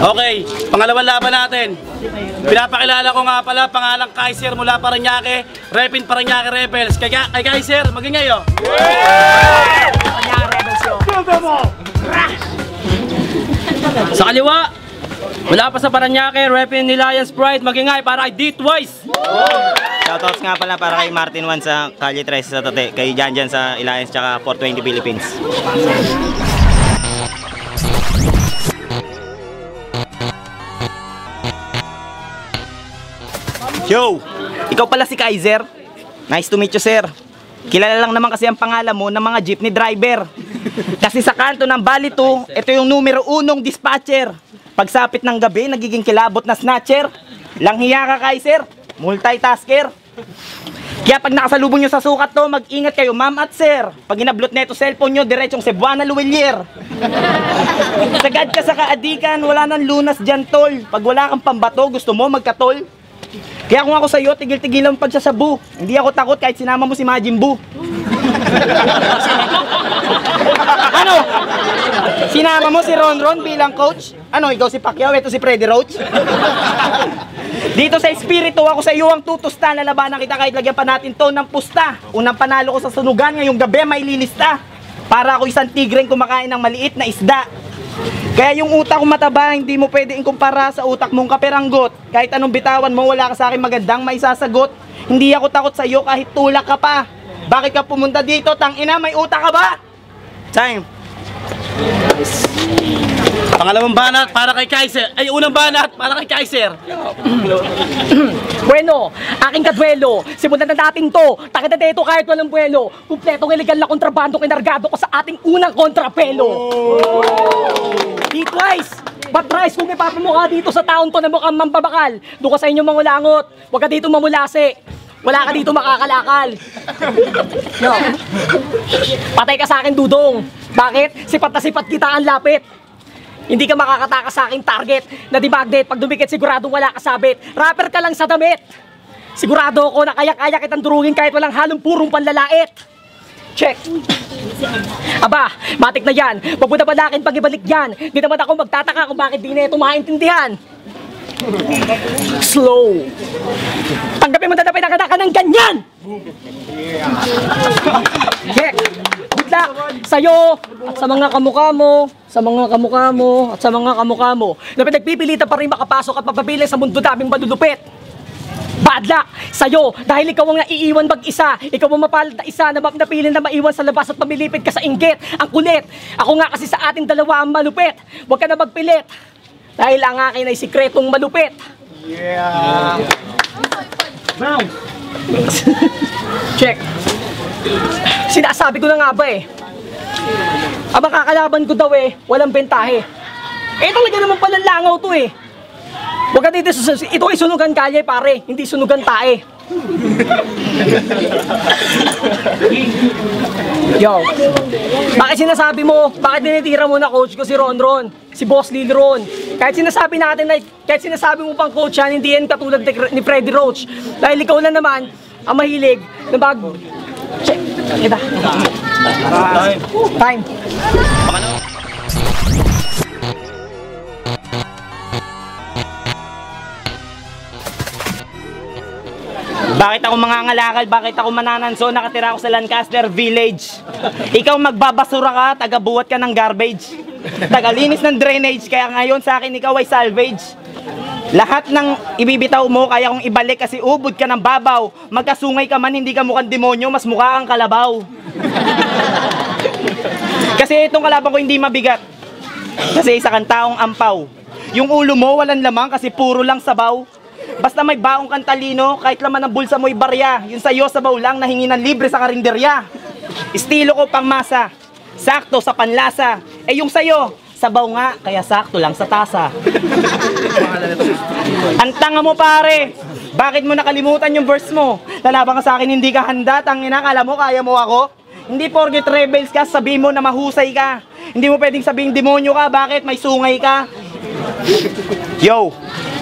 Okay, pangalawang laban natin. Pinapakilala ko nga pala, pangalang Kaiser mula Parañaque, Repin Parañaque Rebels. Kay Kaiser, magingay oh. Parañaque Rebels yun. Sa kaliwa, mula pa sa Parañaque, Repin ni Lions Pride, magingay para kay D-Twice. Shoutouts nga pala para kay Martin Juan sa Calle 13 sa Tote, kay Janjan sa Alliance tsaka 420 Philippines. Yo! Ikaw pala si Kaiser? Nice to meet you, sir. Kilala lang naman kasi ang pangalan mo ng mga jeepney driver. Kasi sa kanto ng Bali 2, ito yung numero 1 dispatcher. Pagsapit ng gabi, nagiging kilabot na snatcher. Langhiya ka, Kaiser. Multitasker. Kaya pag nakasalubong nyo sa sukat to, mag-ingat kayo, ma'am at sir. Pag inablot na ito cellphone nyo, diretsong Cebuana Luwelier. Sagad ka sa kaadikan, wala nang lunas dyan, tol. Pag wala kang pambato, gusto mo magkatol. Kaya kung ako sa'yo, tigil-tigil lang pagsasabu. Hindi ako takot kahit sinama mo si Majin Buu. Ano? Sinama mo si Ronron bilang coach? Ano, ikaw si Pacquiao, ito si Freddy Roach? Dito sa espiritu, ako sa iyo ang tutusta. Lalabanan kita kahit lagyan pa natin to ng pusta. Unang panalo ko sa sunugan, ngayong gabi may lilista. Para ako isang tigreng kumakain ng maliit na isda. Kaya yung utak ko mataba, hindi mo pwede ikumpara sa utak mong kaperanggot. Kahit anong bitawan mo, wala ka sa akin magandang maisasagot. Hindi ako takot sa iyo kahit tulak ka pa. Bakit ka pumunta dito? Tangina, may utak ka ba? Time. Pangalawang banat para kay Kaiser. Ay, unang banat para kay Kaiser. Bueno, aking kadwelo, simulan na natin to. Takita dito kahit walang buwelo. Kumpletong illegal na kontrabando kinargado ko sa ating unang kontrapelo. D-Twice, but Rice, kung ipapamukha dito sa taon to na mukhang mambabakal, doon ka sa inyong mangulangot. Huwag ka dito mamulasi. Wala ka dito makakalakal. No. Patay ka sa akin, dudong. Bakit? Sipat na sipat kita ang lapit. Hindi ka makakatakas sa aking target na di magnet. Pag dumikit, siguradong wala kasabit. Rapper ka lang sa damit. Sigurado ako na kaya-kaya kitang durugin kahit walang halong purong panlalait. Check. Aba, matik na yan. Pabuda pa na akin pag ibalik yan. Di naman ako magtataka kung bakit di na ito maintindihan. Slow. Tanggapin mo na pinakataka ng ganyan. Check. Good luck sa'yo at sa mga kamukha mo, sa mga kamukha mo, at sa mga kamukha mo na pinagpipilitan pa rin makapasok at mapapiling sa mundo daming madudupit. Bad luck sa'yo dahil ikaw ang naiiwan mag-isa. Ikaw ang mapalad na isa na napiling na maiwan sa labas at pamilipid ka sa inggit. Ang kulit. Ako nga kasi sa ating dalawa ang malupit. Huwag ka na magpilit dahil ang akin ay sikretong malupit. Yeah. Now. Check. Sinasabi ko na nga ba eh. Ang makakalaban ko daw eh, walang bentahe. Eh talaga naman palang langaw to eh. Huwag ka dito, ito ay sunugan kalye pare, hindi sunugan tae. Yo, bakit sinasabi mo, bakit dinitira mo na coach ko si Ronron, si Boss Lil Ron? Kahit sinasabi natin na, kahit sinasabi mo pang coach yan, hindi yan katulad ni Freddy Roach. Dahil ikaw lang naman, ang mahilig na bag... Check, kita. Time. Bakit ako mangangalakal? Bakit ako manananso? Nakatira ako sa Lancaster Village. Ikaw magbabasura ka, tagabuhat ka ng garbage. Tagalinis ng drainage, kaya ngayon sa akin ikaw ay salvage. Lahat ng ibibitaw mo, kaya kong ibalik kasi ubod ka ng babaw. Magkasungay ka man, hindi ka mukhang demonyo, mas mukha kang kalabaw. Kasi itong kalaban ko hindi mabigat. Kasi isa kang taong ampaw. Yung ulo mo walang lamang kasi puro lang sabaw. Basta may baong kang talino, kahit laman ng bulsa mo'y barya. Yung sa'yo sabaw lang, nahingi ng libre sa karinderya. Estilo ko pang masa, sakto sa panlasa. Eh yung sa'yo, sabaw nga, kaya sakto lang sa tasa. Ang tanga mo pare, bakit mo nakalimutan yung verse mo? Lalaban ka sa akin, hindi ka handa, tangina, kala mo kaya mo ako? Hindi porket rebels ka, sabihin mo na mahusay ka. Hindi mo pwedeng sabihing demonyo ka, bakit may sungay ka? Yo,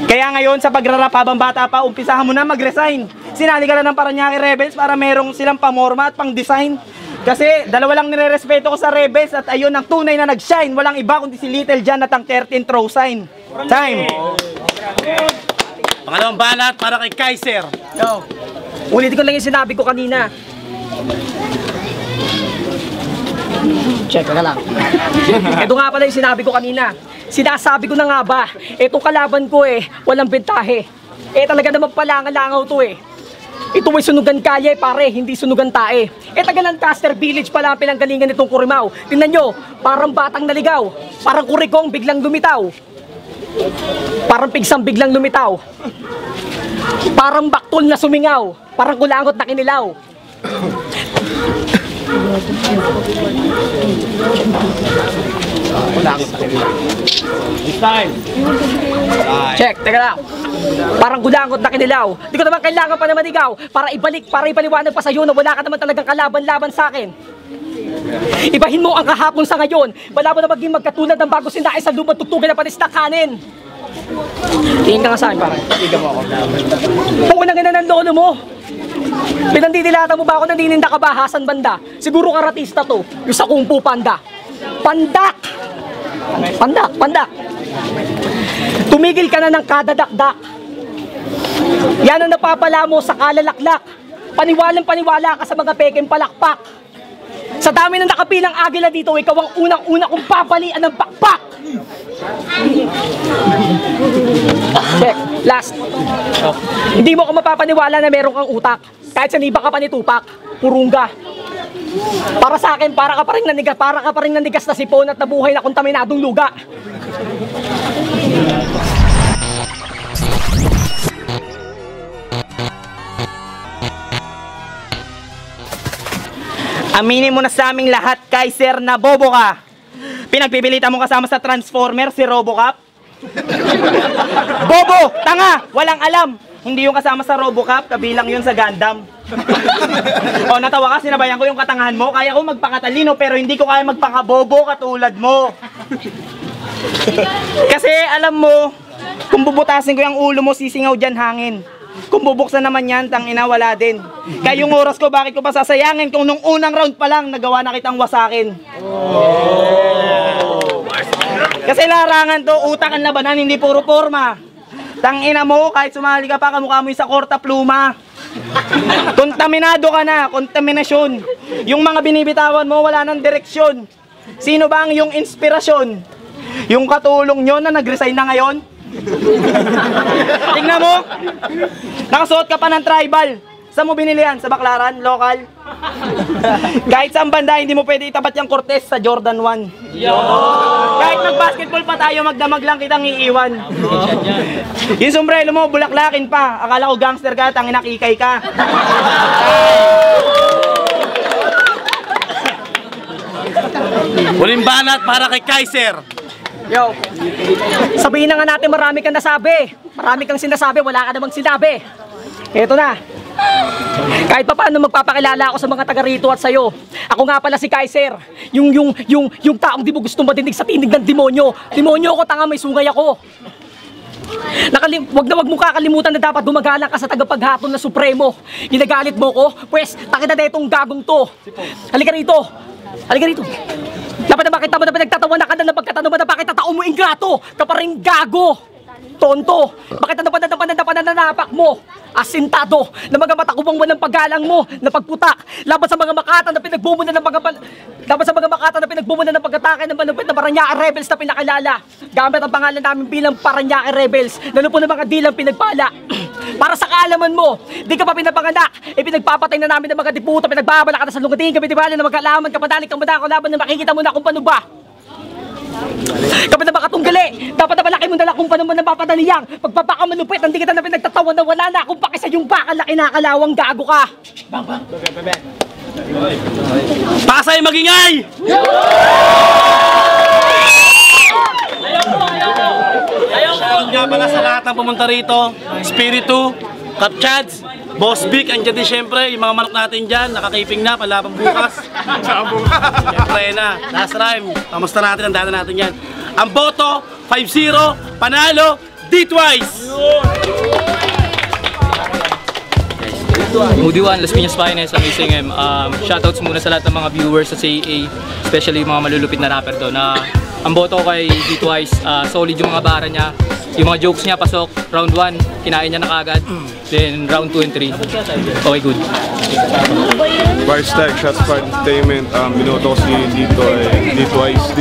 kaya ngayon sa pagrarap habang bata pa, umpisahan mo na mag-resign. Sinali ka na ng Parañaque Rebels para merong silang pamorma at pang-design. Kasi dalawa lang nire-respeto ko sa Rebels at ayun ang tunay na nag-shine. Walang iba kundi si Little John at ang 13th row sign. Time! Pangalawang banat para kay Kaiser. Yo. Ulitin ko lang yung sinabi ko kanina. Check ka lang. Ito nga pala yung sinabi ko kanina. Sinasabi ko na nga ba, itong kalaban ko walang bentahe. Talaga naman palangalangaw to Ito ay sunugan kalye pare, hindi sunugan tae. Taga Lancaster Village pala ang pinanggalingan nitong Kurimaw. Tingnan nyo, parang batang naligaw. Parang kurikong biglang lumitaw. Parang pigsang biglang lumitaw. Parang baktol na sumingaw. Parang kulangot na kinilaw. Check, teka lang. Parang gulangot na kinilaw. Di ko naman kailangan pa naman ikaw para ibalik, para ipaliwanag pa sa'yo na wala ka naman talagang kalaban-laban sa akin. Ibahin mo ang kahapon sa ngayon. Wala mo na maging magkatulad ng bago sinakay sa lumang tugtugin na panis na kanin. Tingin ka nga sa akin, pare. Tingin mo ako. Punang ina ng lolo mo. Pinandidilata mo ba ako nanininda ka ba, Hasan Banda? Siguro karatista to. Yung sa Kung Fu Panda. Pandak! Pandak! Tumigil ka na ng kadadakdak. Yan ang napapala mo sa kalalaklak. Paniwalang-paniwala ka sa mga pekeng palakpak. Sa dami ng nakapilang agila dito, ikaw ang unang-una kong papalian ng pakpak. Check. Last. Hindi mo ako mapapaniwala na meron kang utak. Kahit saniba ka pa ni Tupac. Purungga. Para sa akin, para ka pa rin nanigas na sipon at nabuhay na kontaminadong luga. Aminin mo na sa aming lahat, Kaiser, na bobo ka. Pinagpipilitan mo kasama sa Transformer si Robocop. Bobo! Tanga! Walang alam! Hindi yung kasama sa Robocop, kabilang yun sa Gundam. O, natawa ka, sinabayan ko yung katangahan mo. Kaya ko magpakatalino, pero hindi ko kaya magpakabobo katulad mo. Kasi alam mo, kung bubutasin ko yung ulo mo, sisingaw dyan hangin. Kung bubuksan naman yan, tangina, wala din. Kaya yung oras ko, bakit ko pa sasayangin kung nung unang round pa lang, nagawa na kitang wasakin. Kasi larangan to, utak ang labanan, hindi puro forma. Tangina mo, kahit sumali ka pa, kamukha mo yung sa Korta Pluma. Kontaminado ka na, kontaminasyon. Yung mga binibitawan mo, wala nang direksyon. Sino ba ang yung inspirasyon? Yung katulong nyo na nag-resign na ngayon? Tingnan mo, nakasuot ka pa ng tribal. Saan mo binili yan? Sa Baclaran? Local? Kahit saan banda, hindi mo pwede itapat yung Cortez sa Jordan 1. Kahit nag-basketball pa tayo, magdamag lang kitang iiwan. Yung sombrero mo, bulaklakin pa. Akala ko gangster ka, tangina kikay ka. Huling banat para kay Kaiser. Yo, sabihin na nga natin marami kang nasabi. Marami kang sinasabi, wala ka namang sinabi. Eto na. Kahit pa paano magpapakilala ako sa mga taga rito at sa'yo. Ako nga pala si Kaiser. Yung taong di mo gusto madinig sa tinig ng demonyo. Demonyo ako, tanga, may sungay ako. Wag mo kakalimutan na dapat gumagalang ka sa tagapaghatol na Supremo. Ginagalit mo ko? Pwes, takita na itong gagong to. Halika rito. Halika rito. Dapat na makita mo na pinagtatawa na ka na pagkatanong mo na bakit tatao mo ingrato? Ka pa rin gago. Tonto. Bakit nananapak mo? Asintado. Na mga matakubang walang paggalang mo. Na pagputak. Laban sa mga makata na pinagbumunan ng mga pagkatake ng manupit na Paranaque Rebels na pinakilala. Gamit ang pangalan namin bilang Paranaque Rebels. Lalo po ng mga dilang pinagpala. Para sa kaalaman mo, di ka pa pinapanganak. Pinagpapatay na namin ng mga diputa. Pinagbabala ka na sa lungating kapitibali na magkalaman kapadaling kamadako laban na makikita mo na kung paano ba. Kapag na makatunggali, dapat na malaki mo na lang kung paano mo napapadaliyang. Pagpapakamulupit, hindi kita na pinagtatawan na wala na akong pakisa yung bakal na kinakalawang gago ka. Pasay magingay! Shoutout nga pala sa lahat ng pumunta rito. Spiritu, Kapchads, Boss Vic, andyan din syempre, yung mga manok natin dyan, nakakiping na, palabang bukas. Syempre na, last rhyme, kamusta natin, ang data natin yan. Ang boto, 5-0, panalo, D-twice! Moody One, Las Piñas Finest, Amazing M. Shoutouts muna sa lahat ng mga viewers sa CAA, especially yung mga malulupit na rapper doon na Ang boto ko kay D-Twice, solid yung mga bara niya. Yung mga jokes niya, pasok. Round 1, kinain niya na kagad. Then round 2 and 3, okay, good. Bars Tag, Shots Fired Entertainment, binoto ko si D-Twice.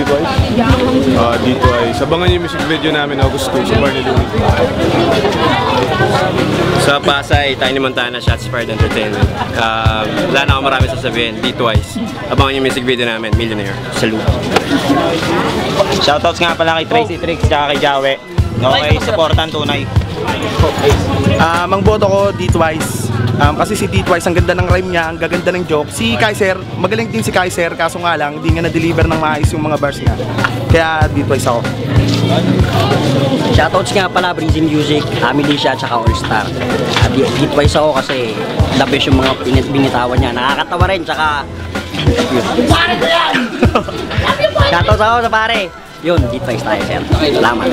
Abangan niyo yung music video namin August 2 sa Barney Louie. Sa Pasay, Tiny Montana, Shots Fired Entertainment. Wala na ako marami sasabihin, D-Twice. Abangan yung music video namin, Millionaire. Salute. Shoutouts nga pala kay Tracy Tricks tsaka kay Jawe. Okay, supportan tunay. Ang boto ko D-Twice. Kasi si D-Twice, ang ganda ng rhyme niya, ang gaganda ng joke. Si Kaiser, magaling din si Kaiser, kaso nga lang, hindi nga na-deliver ng maayos yung mga bars niya. Kaya D-Twice ako. Shoutouts nga pala, Breezy Music, Militia, tsaka All Star. D-Twice ako kasi the best yung mga binitawan niya. Nakakatawa rin, tsaka... Shoutouts ako sa pare. Yun, D-Twice tayo, sir. Salamat.